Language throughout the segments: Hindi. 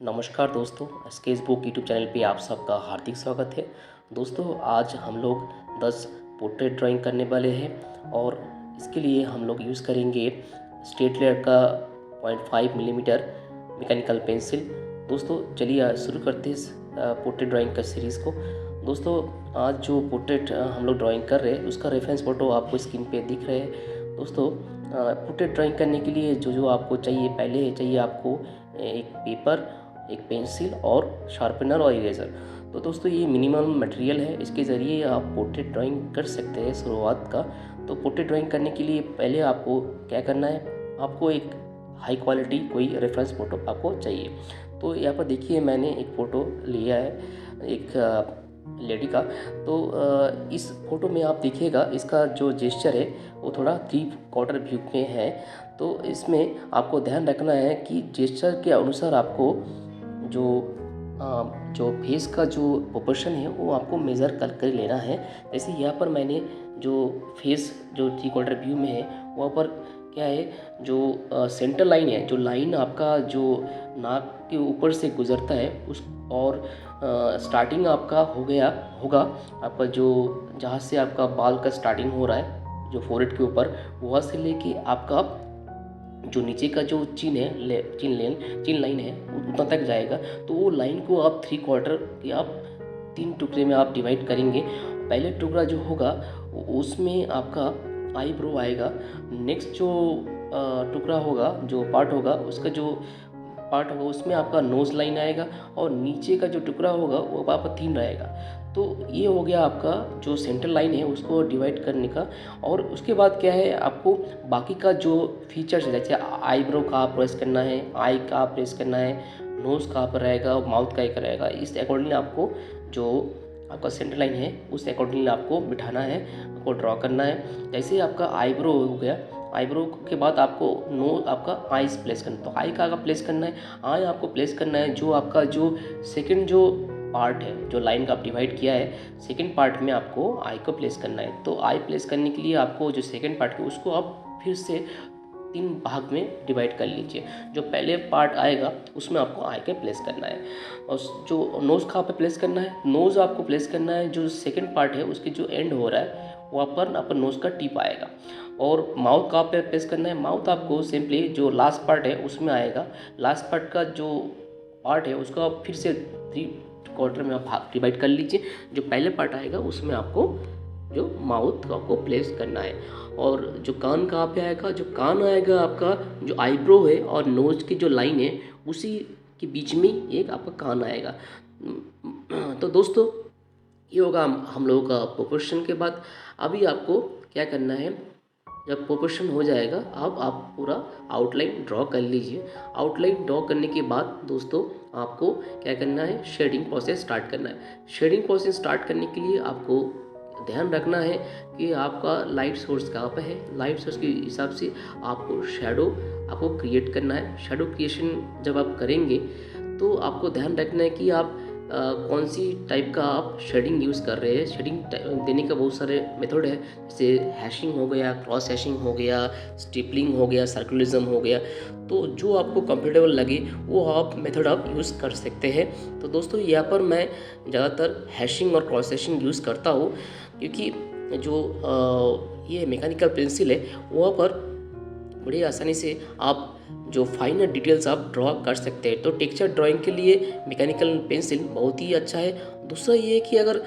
नमस्कार दोस्तों, स्केच बुक यूट्यूब चैनल पे आप सबका हार्दिक स्वागत है। दोस्तों, आज हम लोग 10 पोर्ट्रेट ड्राइंग करने वाले हैं और इसके लिए हम लोग यूज़ करेंगे स्टेडलर का 0.5 मिलीमीटर मैकेनिकल पेंसिल। दोस्तों, चलिए शुरू करते हैं इस पोर्ट्रेट ड्राइंग का सीरीज़ को। दोस्तों, आज जो पोर्ट्रेट हम लोग ड्राइंग कर रहे हैं उसका रेफरेंस फ़ोटो आपको स्क्रीन पे दिख रहे हैं। दोस्तों, पोर्ट्रेट ड्राइंग करने के लिए जो आपको चाहिए, पहले चाहिए आपको एक पेपर, एक पेंसिल और शार्पनर और इरेज़र। तो दोस्तों, ये मिनिमम मटेरियल है, इसके ज़रिए आप पोर्ट्रेट ड्राइंग कर सकते हैं शुरुआत का। तो पोर्ट्रेट ड्राइंग करने के लिए पहले आपको क्या करना है, आपको एक हाई क्वालिटी कोई रेफरेंस फ़ोटो आपको चाहिए। तो यहाँ पर देखिए, मैंने एक फ़ोटो लिया है एक लेडी का। तो इस फ़ोटो में आप देखिएगा, इसका जो जेस्चर है वो थोड़ा 3/4 व्यू में है। तो इसमें आपको ध्यान रखना है कि जेस्चर के अनुसार आपको जो जो फेस का जो प्रोपोर्शन है वो आपको मेज़र कर लेना है। जैसे यहाँ पर मैंने जो फेस जो 3/4 व्यू में है वहाँ पर क्या है, जो सेंटर लाइन है, जो लाइन आपका जो नाक के ऊपर से गुजरता है उस और स्टार्टिंग आपका होगा आपका जो जहाँ से आपका बाल का स्टार्टिंग हो रहा है, जो फोrehead के ऊपर, वहाँ से लेके आपका जो नीचे का जो चिन लाइन है उतना तक जाएगा। तो वो लाइन को आप 3/4 के आप 3 टुकड़े में आप डिवाइड करेंगे। पहले टुकड़ा जो होगा उसमें आपका आईब्रो आएगा। नेक्स्ट जो टुकड़ा होगा, जो पार्ट होगा, उसका जो पार्ट होगा उसमें आपका नोज़ लाइन आएगा और नीचे का जो टुकड़ा होगा वो आपका थिन रहेगा। तो ये हो गया आपका जो सेंटर लाइन है उसको डिवाइड करने का। और उसके बाद क्या है, आपको बाकी का जो फीचर्स है, जैसे आईब्रो कहाँ प्रेस करना है, आई कहाँ प्रेस करना है, नोज़ कहाँ पर रहेगा, माउथ का एक रहेगा, इस अकॉर्डिंग आपको जो आपका सेंटर लाइन है उस अकॉर्डिंग आपको बिठाना है, आपको ड्रॉ करना है। जैसे आपका आईब्रो हो गया, आईब्रो के बाद आपको आपका आईज प्लेस करना है। तो आई का प्लेस करना है, आई आपको प्लेस करना है जो आपका जो सेकंड जो पार्ट है, जो लाइन का आप डिवाइड किया है, सेकंड पार्ट में आपको आई को प्लेस करना है। तो आई प्लेस करने के लिए आपको जो सेकंड पार्ट है उसको आप फिर से 3 भाग में डिवाइड कर लीजिए। जो पहले पार्ट आएगा उसमें आपको आई के प्लेस करना है। और जो नोज़ कहाँ पे प्लेस करना है, नोज़ आपको प्लेस करना है जो सेकंड पार्ट है उसके जो एंड हो रहा है वहाँ पर आपका नोज़ का टिप आएगा। और माउथ कहाँ पे प्लेस करना है, माउथ आपको सिंपली जो लास्ट पार्ट है उसमें आएगा। लास्ट पार्ट का जो पार्ट है उसको आप फिर से 3/4 में आप डिवाइड कर लीजिए। जो पहले पार्ट आएगा उसमें आपको जो माउथ को प्लेस करना है। और जो कान कहाँ पे आएगा, जो कान आएगा आपका जो आईब्रो है और नोज की जो लाइन है उसी के बीच में एक आपका कान आएगा। तो दोस्तों, ये होगा हम लोगों का प्रोपोर्शन के बाद। अभी आपको क्या करना है, जब प्रोपोर्शन हो जाएगा अब आप पूरा आउटलाइन ड्रॉ कर लीजिए। आउटलाइन ड्रॉ करने के बाद दोस्तों आपको क्या करना है, शेडिंग प्रोसेस स्टार्ट करना है। शेडिंग प्रोसेस स्टार्ट करने के लिए आपको ध्यान रखना है कि आपका लाइट सोर्स कहाँ पे है। लाइट सोर्स के हिसाब से आपको शैडो आपको क्रिएट करना है। शैडो क्रिएशन जब आप करेंगे तो आपको ध्यान रखना है कि आप कौन सी टाइप का आप शेडिंग यूज़ कर रहे हैं। शेडिंग देने का बहुत सारे मेथड है, जैसे हैशिंग हो गया, क्रॉस हैशिंग हो गया, स्टिपलिंग हो गया, सर्कुलरिज्म हो गया। तो जो आपको कंफर्टेबल लगे वो आप मेथड आप यूज़ कर सकते हैं। तो दोस्तों, यहाँ पर मैं ज़्यादातर हैशिंग और क्रॉस हैशिंग यूज़ करता हूँ, क्योंकि जो ये मैकेनिकल पेंसिल है वहाँ पर बड़ी आसानी से आप जो फाइनर डिटेल्स आप ड्रॉ कर सकते हैं। तो टेक्सचर ड्राइंग के लिए मैकेनिकल पेंसिल बहुत ही अच्छा है। दूसरा ये है कि अगर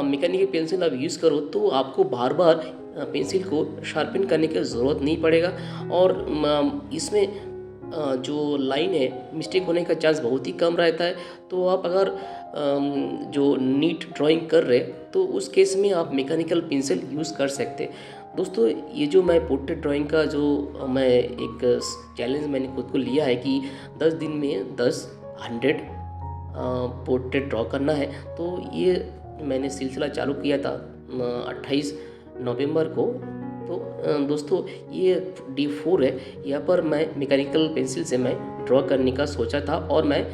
मैकेनिकल पेंसिल आप यूज़ करो तो आपको बार बार पेंसिल को शार्पन करने की ज़रूरत नहीं पड़ेगा। और इसमें जो लाइन है मिस्टेक होने का चांस बहुत ही कम रहता है। तो आप अगर जो नीट ड्राइंग कर रहे तो उस केस में आप मैकेनिकल पेंसिल यूज़ कर सकते हैं। दोस्तों, ये जो मैं पोर्ट्रेट ड्राइंग का जो मैं एक चैलेंज मैंने खुद को लिया है कि 10 दिन में 100 पोर्ट्रेट ड्रॉ करना है। तो ये मैंने सिलसिला चालू किया था 28 नवंबर को। तो दोस्तों, ये D4 है। यहाँ पर मैं मैकेनिकल पेंसिल से मैं ड्रॉ करने का सोचा था और मैं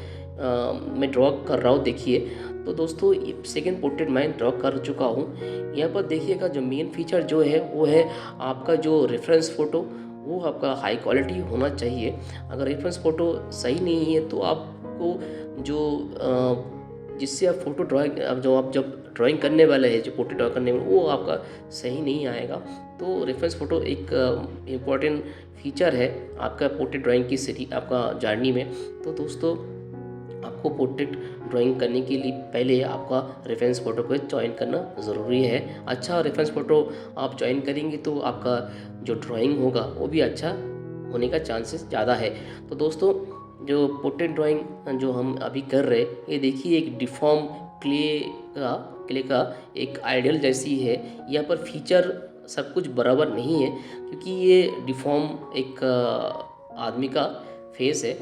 ड्रॉ कर रहा हूँ, देखिए। तो दोस्तों, ये सेकेंड पोर्ट्रेट मैं ड्रॉ कर चुका हूँ। यहाँ पर देखिएगा, जो मेन फीचर जो है वो है आपका जो रेफरेंस फ़ोटो वो आपका हाई क्वालिटी होना चाहिए। अगर रेफरेंस फ़ोटो सही नहीं है तो आप आपको जो जिससे आप फ़ोटो ड्राइंग आप जब ड्राइंग करने वाले हैं, जो पोर्ट्रेट ड्रा करने में, वो आपका सही नहीं आएगा। तो रेफरेंस फ़ोटो एक इम्पॉर्टेंट फीचर है आपका पोर्ट्रेट ड्राइंग की आपका जर्नी में। तो दोस्तों, आपको पोर्ट्रेट ड्राइंग करने के लिए पहले आपका रेफरेंस फ़ोटो को चॉइन करना ज़रूरी है। अच्छा रेफरेंस फ़ोटो आप चॉइन करेंगे तो आपका जो ड्राइंग होगा वो भी अच्छा होने का चांसेस ज़्यादा है। तो दोस्तों, जो पोर्ट्रेट ड्राइंग जो हम अभी कर रहे हैं, ये देखिए एक डिफ़ॉर्म क्ले का एक आइडियल जैसी है। यहाँ पर फीचर सब कुछ बराबर नहीं है, क्योंकि ये डिफ़ॉर्म एक आदमी का फेस है।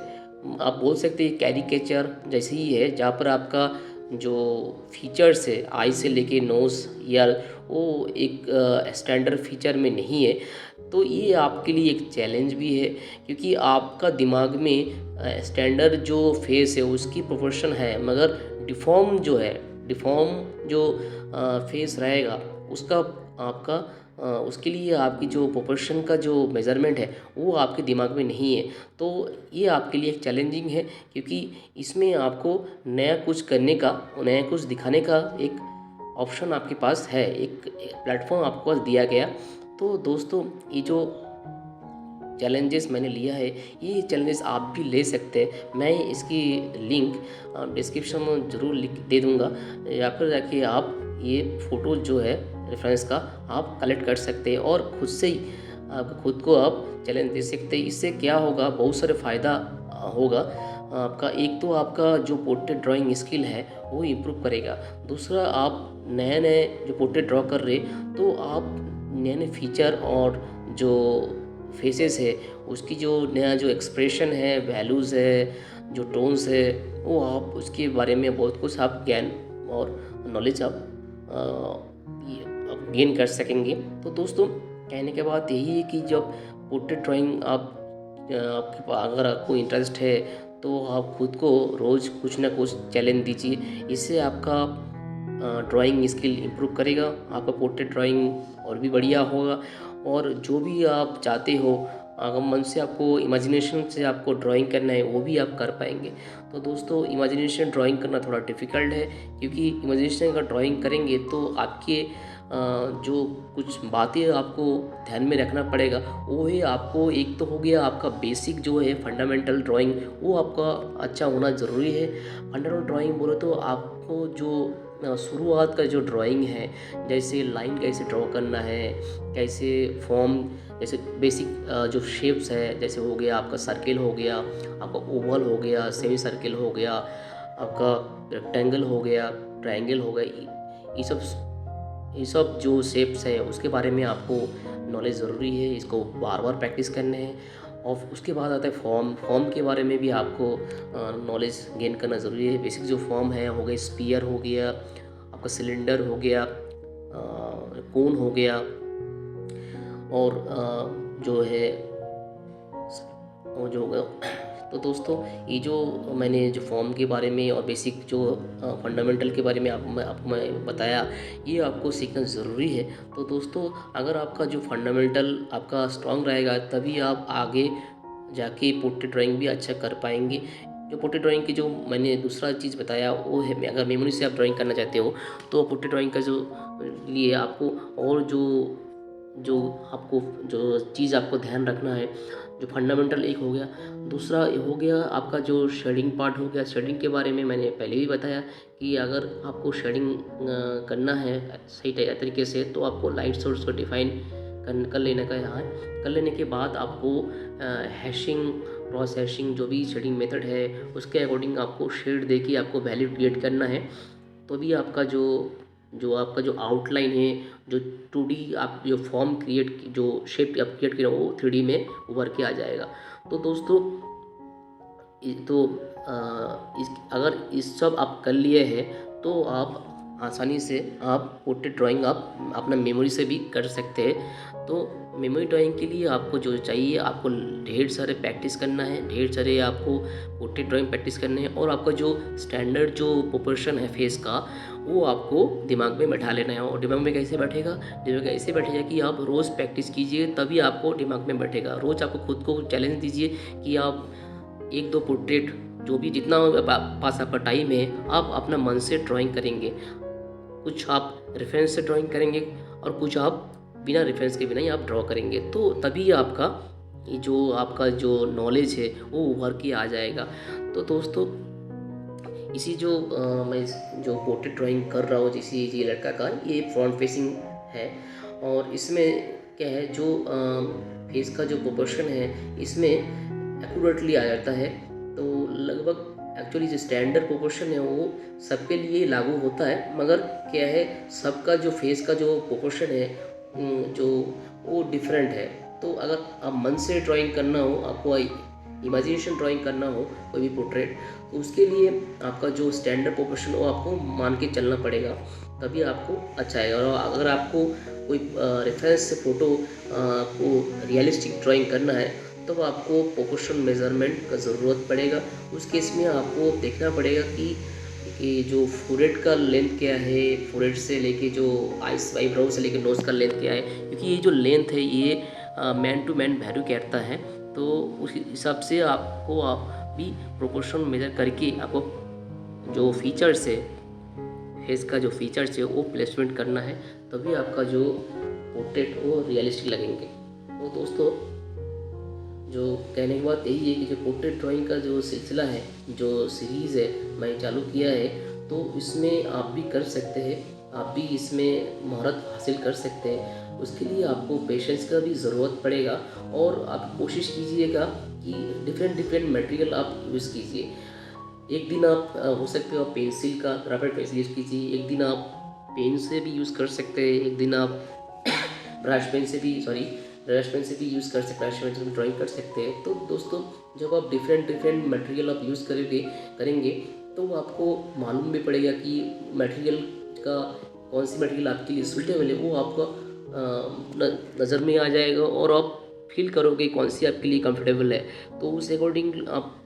आप बोल सकते हैं कैरिकेचर जैसे ही है, जहाँ पर आपका जो फीचर्स है आई से लेके नोज़, ईयर, वो एक स्टैंडर्ड फीचर में नहीं है। तो ये आपके लिए एक चैलेंज भी है, क्योंकि आपका दिमाग में स्टैंडर्ड जो फेस है उसकी प्रोपोर्शन है, मगर डिफ़ॉर्म जो फेस रहेगा उसका आपका उसके लिए आपकी जो प्रोपोर्शन का जो मेज़रमेंट है वो आपके दिमाग में नहीं है। तो ये आपके लिए एक चैलेंजिंग है, क्योंकि इसमें आपको नया कुछ करने का, नया कुछ दिखाने का एक ऑप्शन आपके पास है, एक प्लेटफॉर्म आपके पास दिया गया। तो दोस्तों, ये जो चैलेंजेस मैंने लिया है, ये चैलेंजेस आप भी ले सकते हैं। मैं इसकी लिंक डिस्क्रिप्शन में ज़रूर लिख दे दूँगा, या फिर जाके आप ये फ़ोटो जो है रेफरेंस का आप कलेक्ट कर सकते हैं और खुद से ही खुद को आप चैलेंज दे सकते हैं। इससे क्या होगा, बहुत सारे फ़ायदा होगा आपका। एक तो आपका जो पोर्ट्रेट ड्राइंग स्किल है वो इम्प्रूव करेगा। दूसरा, आप नए जो पोर्ट्रेट ड्रॉ कर रहे तो आप नए फीचर और जो फेसेस है उसकी जो नया जो एक्सप्रेशन है, वैल्यूज़ है, जो टोन्स है, वो आप उसके बारे में बहुत कुछ आप ज्ञान और नॉलेज आप गेन कर सकेंगे। तो दोस्तों, कहने के बाद यही है कि जब पोर्ट्रेट ड्राइंग अगर आपको इंटरेस्ट है तो आप खुद को रोज़ कुछ ना कुछ चैलेंज दीजिए। इससे आपका ड्राइंग स्किल इम्प्रूव करेगा, आपका पोर्ट्रेट ड्राइंग और भी बढ़िया होगा। और जो भी आप चाहते हो, अगर मन से आपको इमेजिनेशन से आपको ड्राइंग करना है, वो भी आप कर पाएंगे। तो दोस्तों, इमेजिनेशन ड्राइंग करना थोड़ा डिफ़िकल्ट है, क्योंकि इमेजिनेशन का ड्राइंग करेंगे तो आपके जो कुछ बातें आपको ध्यान में रखना पड़ेगा। वो है आपको, एक तो हो गया आपका बेसिक जो है फंडामेंटल ड्राइंग, वो आपका अच्छा होना ज़रूरी है। फंडामेंटल ड्राइंग बोलो तो आपको जो शुरुआत का जो ड्राइंग है, जैसे लाइन कैसे ड्रॉ करना है, कैसे फॉर्म, जैसे बेसिक जो शेप्स है, जैसे हो गया आपका सर्किल, हो गया आपका ओवल, हो गया सेमी सर्किल, हो गया आपका रेक्टेंगल, हो गया ट्रायंगल, हो गया, ये सब जो शेप्स है उसके बारे में आपको नॉलेज ज़रूरी है। इसको बार बार प्रैक्टिस करने हैं। और उसके बाद आता है फॉर्म के बारे में भी आपको नॉलेज गेन करना ज़रूरी है। बेसिक जो फॉर्म है, हो गया स्पीयर, हो गया आपका सिलेंडर, हो गया कोन, हो गया, और जो है वो जो होगा। तो दोस्तों, ये जो मैंने जो फॉर्म के बारे में और बेसिक जो फंडामेंटल के बारे में आपको मैं बताया, ये आपको सीखना ज़रूरी है। तो दोस्तों, अगर आपका जो फंडामेंटल आपका स्ट्रांग रहेगा, तभी आप आगे जाके पोर्ट्रेट ड्राइंग भी अच्छा कर पाएंगे। जो पोर्ट्रेट ड्राइंग की जो मैंने दूसरा चीज़ बताया, वो है अगर मेमोरी से आप ड्राइंग करना चाहते हो तो पोर्ट्रेट ड्राइंग का जो लिए आपको, और जो आपको जो चीज़ आपको ध्यान रखना है, जो फंडामेंटल एक हो गया। दूसरा ये हो गया आपका जो शेडिंग पार्ट हो गया। शेडिंग के बारे में मैंने पहले भी बताया कि अगर आपको शेडिंग करना है सही तरीके से, तो आपको लाइट सोर्स को डिफाइन कर लेने का यहाँ कर लेने के बाद आपको हैशिंग, क्रॉस हैशिंग, जो भी शेडिंग मेथड है उसके अकॉर्डिंग आपको शेड दे के आपको वैल्यू क्रिएट करना है। तो भी आपका जो आपका जो आउटलाइन है, जो 2D आप जो फॉर्म जो शेप आप क्रिएट करें, वो 3D में उभर के आ जाएगा। तो दोस्तों, अगर इस सब आप कर लिए हैं तो आप आसानी से आप पोर्ट्रेट ड्राइंग आप अपना मेमोरी से भी कर सकते हैं। तो मेमोरी ड्राइंग के लिए आपको जो चाहिए, आपको ढेर सारे प्रैक्टिस करना है, ढेर सारे आपको पोर्ट्रेट ड्राइंग प्रैक्टिस करने हैं, और आपका जो स्टैंडर्ड जो प्रोपोर्शन है फेस का, वो आपको दिमाग में बैठा लेना है। और दिमाग में कैसे बैठेगा? दिमाग में ऐसे बैठेगा कि आप रोज़ प्रैक्टिस कीजिए, तभी आपको दिमाग में बैठेगा। रोज़ आपको खुद को चैलेंज दीजिए कि आप 1-2 पोर्ट्रेट जो भी जितना पास आपका टाइम है आप अपना मन से ड्राइंग करेंगे। कुछ आप रेफरेंस से ड्राइंग करेंगे और कुछ आप बिना रेफरेंस के बिना ही आप ड्रॉ करेंगे, तो तभी आपका जो नॉलेज है वो उभर के आ जाएगा। तो दोस्तों इसी मैं जो पोर्ट्रेट ड्राइंग कर रहा हूँ, जैसे ये लड़का का ये फ्रंट फेसिंग है और इसमें क्या है जो फेस का जो प्रोपोर्शन है इसमें एक्यूरेटली आ जाता है। तो लगभग एक्चुअली जो स्टैंडर्ड प्रोपोर्शन है वो सबके लिए लागू होता है, मगर क्या है सबका जो फेस का जो प्रोपोर्शन है जो वो डिफरेंट है। तो अगर आप मन से ड्राइंग करना हो, आपको इमेजिनेशन ड्राइंग करना हो कोई भी पोर्ट्रेट, तो उसके लिए आपका जो स्टैंडर्ड प्रोपोर्शन वो आपको मान के चलना पड़ेगा, तभी आपको अच्छा है। और अगर आपको कोई रेफरेंस से फ़ोटो को रियलिस्टिक ड्राइंग करना है तो आपको प्रोपोर्शन मेज़रमेंट का ज़रूरत पड़ेगा। उस केस में आपको देखना पड़ेगा कि जो फोरहेड का लेंथ क्या है, फोरहेड से लेके जो आइस आईब्रो से लेके नोज़ का लेंथ क्या है, क्योंकि ये जो लेंथ है ये मैन टू मैन वैल्यू करता है। तो उस हिसाब से आप भी प्रोपोर्शन मेजर करके आपको जो फीचर्स है फेस का जो फीचर्स है वो प्लेसमेंट करना है, तभी आपका जो पोर्ट्रेट वो रियलिस्टिक लगेंगे। तो दोस्तों जो कहने की बात यही है कि जो पोर्ट्रेट ड्राइंग का जो सिलसिला है, जो सीरीज़ है मैं चालू किया है, तो इसमें आप भी कर सकते हैं, आप भी इसमें महारत हासिल कर सकते हैं। उसके लिए आपको पेशेंस का भी ज़रूरत पड़ेगा और आप कोशिश कीजिएगा कि डिफरेंट मटेरियल आप यूज़ कीजिए। एक दिन आप हो सकते हो आप पेंसिल का रबड़ पेंसिल यूज़ कीजिए, एक दिन आप पेन से भी यूज़ कर सकते हैं, एक दिन आप ब्रश पेन से भी यूज़ कर सकते हैं, ब्रश पेन से भी ड्राइंग कर सकते हैं। तो दोस्तों जब आप डिफरेंट मटेरियल आप यूज़ करेंगे तो आपको मालूम भी पड़ेगा कि मटेरियल का कौन सी मटेरियल आपके लिए सूटेबल है, वो आपका नज़र में आ जाएगा और आप फील करोगे कौन सी आपके लिए कंफर्टेबल है। तो उस अकॉर्डिंग आप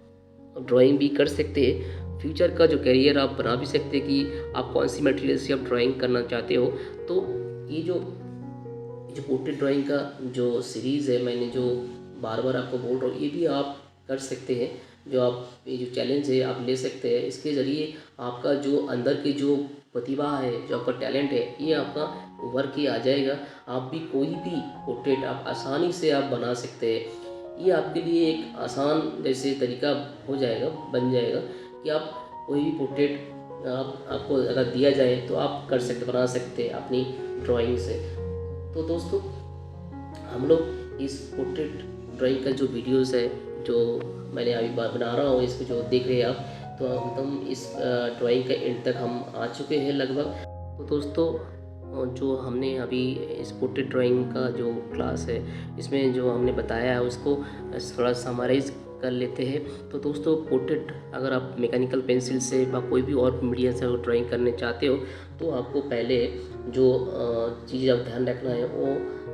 ड्राइंग भी कर सकते हैं। फ्यूचर का जो करियर आप बना भी सकते हैं कि आप कौन सी मटेरियल से आप ड्राइंग करना चाहते हो। तो ये जो पोर्ट्रेट ड्राइंग का जो सीरीज़ है, मैंने जो बार बार आपको बोल रहा हूँ, ये भी आप कर सकते हैं। ये जो चैलेंज है आप ले सकते हैं। इसके ज़रिए आपका जो अंदर की जो प्रतिभा है, जो आपका टैलेंट है, ये आपका उभर के आ जाएगा। आप भी कोई भी पोर्ट्रेट आप आसानी से आप बना सकते हैं। ये आपके लिए एक आसान जैसे तरीका बन जाएगा कि आप कोई भी पोर्ट्रेट आपको अगर दिया जाए तो आप बना सकते हैं अपनी ड्राइंग से। तो दोस्तों हम लोग इस पोर्ट्रेट ड्राइंग का जो वीडियोस है जो मैंने अभी बना रहा हूँ, इसको जो देख रहे हैं आप, तो हम इस ड्राइंग के एंड तक हम आ चुके हैं लगभग। तो दोस्तों जो हमने अभी इस पोर्ट्रेट ड्राइंग का जो क्लास है इसमें जो हमने बताया है उसको थोड़ा समराइज़ कर लेते हैं। तो दोस्तों पोर्ट्रेट अगर आप मैकेनिकल पेंसिल से या कोई भी और मीडियम से ड्राइंग करने चाहते हो तो आपको पहले जो चीज़ आप ध्यान रखना है वो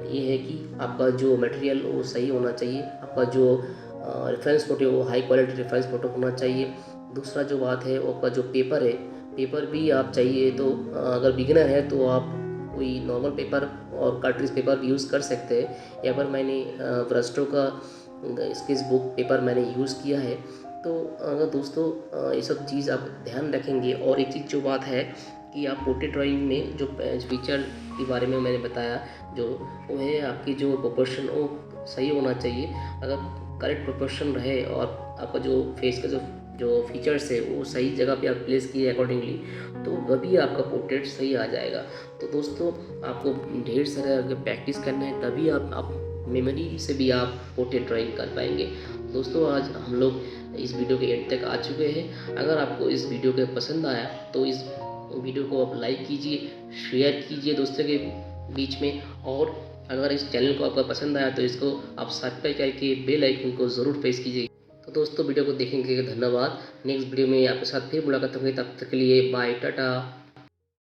ये है कि आपका जो मटेरियल वो सही होना चाहिए, आपका जो रेफरेंस फोटो वो हाई क्वालिटी रेफरेंस फोटो होना चाहिए। दूसरा जो बात है वो आपका जो पेपर है, पेपर भी आप चाहिए। तो अगर बिगिनर है तो आप कोई नॉर्मल पेपर और कार्ट्रिज पेपर भी यूज़ कर सकते हैं। या पर मैंने ब्रस्टो का स्केच बुक पेपर मैंने यूज़ किया है। तो अगर दोस्तों ये सब चीज़ आप ध्यान रखेंगे। और एक चीज़ जो बात है कि आप पोर्ट्रेट ड्राइंग में जो फीचर के बारे में मैंने बताया, जो वो है आपकी जो प्रोपोर्शन वो सही होना चाहिए। अगर करेक्ट प्रोपोर्शन रहे और आपका जो फेस का जो फीचर्स है वो सही जगह पे आप प्लेस किए अकॉर्डिंगली, तो तभी आपका पोर्ट्रेट सही आ जाएगा। तो दोस्तों आपको ढेर सारा अगर प्रैक्टिस करना है तभी आप मेमोरी से भी आप पोर्ट्रेट ड्राइंग कर पाएंगे। दोस्तों आज हम लोग इस वीडियो के एंड तक आ चुके हैं। अगर आपको इस वीडियो के पसंद आया तो इस वीडियो को आप लाइक कीजिए, शेयर कीजिए दोस्तों के बीच में, और अगर इस चैनल को आपका पसंद आया तो इसको आप सब्सक्राइब करके बेल आइकन को ज़रूर प्रेस कीजिए। तो दोस्तों वीडियो को देखने के लिए धन्यवाद। नेक्स्ट वीडियो में आपके साथ फिर मुलाकात होगी, तब तक के लिए बाय, टाटा।